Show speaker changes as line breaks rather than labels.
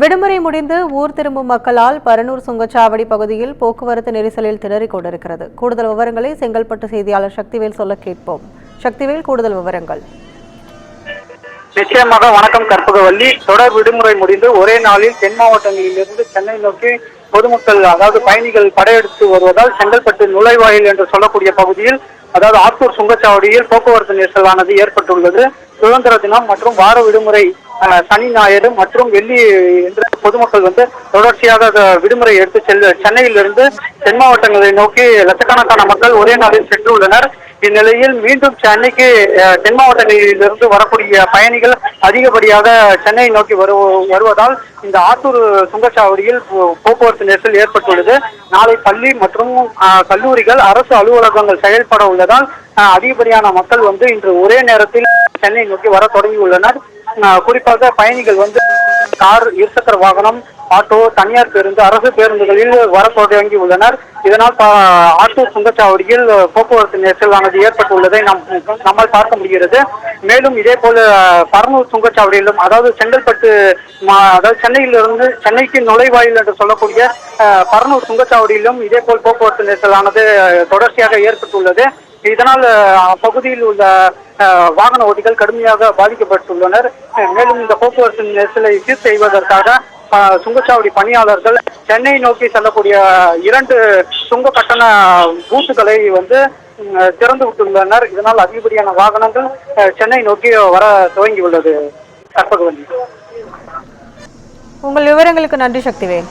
விடுமுறை முடிந்து ஊர் திரும்பும் மக்களால் பரனூர் சுங்கச்சாவடி பகுதியில் போக்குவரத்து நெரிசலில் திணறிக் கொண்டிருக்கிறது. கூடுதல் விவரங்களை செங்கல்பட்டு செய்தியாளர் சக்திவேல் சொல்ல கேட்போம். சக்திவேல், கூடுதல் விவரங்கள்.
நிச்சயமாக. வணக்கம் கற்பகவல்லி. தொடர் விடுமுறை முடிந்து ஒரே நாளில் தென் மாவட்டங்களிலிருந்து சென்னை நோக்கி பொதுமக்கள், அதாவது பயணிகள் படையெடுத்து வருவதால் செங்கல்பட்டு நுழைவாயில் என்று சொல்லக்கூடிய பகுதியில், அதாவது ஆத்தூர் சுங்கச்சாவடியில் போக்குவரத்து நெரிசலானது ஏற்பட்டுள்ளது. சுதந்திர தினம் மற்றும் வார விடுமுறை, சனி ஞாயிறு மற்றும் வெள்ளி என்று பொதுமக்கள் தொடர்ச்சியாக விடுமுறை எடுத்து சென்னையிலிருந்து தென் மாவட்டங்களை நோக்கி லட்சக்கணக்கான மக்கள் ஒரே நாளில் சென்றுள்ளனர். இந்நிலையில் மீண்டும் சென்னைக்கு தென் மாவட்டங்களிலிருந்து வரக்கூடிய பயணிகள் அதிகப்படியாக சென்னை நோக்கி வருவதால் இந்த ஆத்தூர் சுங்கச்சாவடியில் போக்குவரத்து நெரிசல் ஏற்பட்டுள்ளது. நாளை பள்ளி மற்றும் கல்லூரிகள், அரசு அலுவலகங்கள் செயல்பட உள்ளதால் அதிகப்படியான மக்கள் இன்று ஒரே நேரத்தில் சென்னை நோக்கி வர தொடங்கியுள்ளனர். குறிப்பாக பயணிகள் கார், இருசக்கர வாகனம், ஆட்டோ, தனியார் பேருந்து, அரசு பேருந்துகளில் வர தொடங்கி உள்ளனர். இதனால் ஆத்தூர் சுங்கச்சாவடியில் போக்குவரத்து நெரிசலானது ஏற்பட்டுள்ளதை நம்மால் பார்க்க முடிகிறது. மேலும் இதே போல பரனூர் சுங்கச்சாவடியிலும், அதாவது செங்கல்பட்டு, அதாவது சென்னையிலிருந்து சென்னைக்கு நுழைவாயில் என்று சொல்லக்கூடிய பரனூர் சுங்கச்சாவடியிலும் இதே போல் போக்குவரத்து நெரிசலானது தொடர்ச்சியாக ஏற்பட்டுள்ளது. இதனால் அப்பகுதியில் உள்ள வாகன ஓட்டிகள் கடுமையாக பாதிக்கப்பட்டுள்ளனர். மேலும் இந்த போக்குவரத்து நெரிசலை சீர் செய்வதற்காக சுங்கச்சாவடி பணியாளர்கள் சென்னை நோக்கி செல்லக்கூடிய 2 சுங்க கட்டண பூத்துகளை திறந்து விட்டுள்ளனர். இதனால் அதிகப்படியான வாகனங்கள் சென்னை நோக்கி வர துவங்கியுள்ளது. கற்பகவல்லி,
உங்கள் விவரங்களுக்கு நன்றி சக்திவேல்.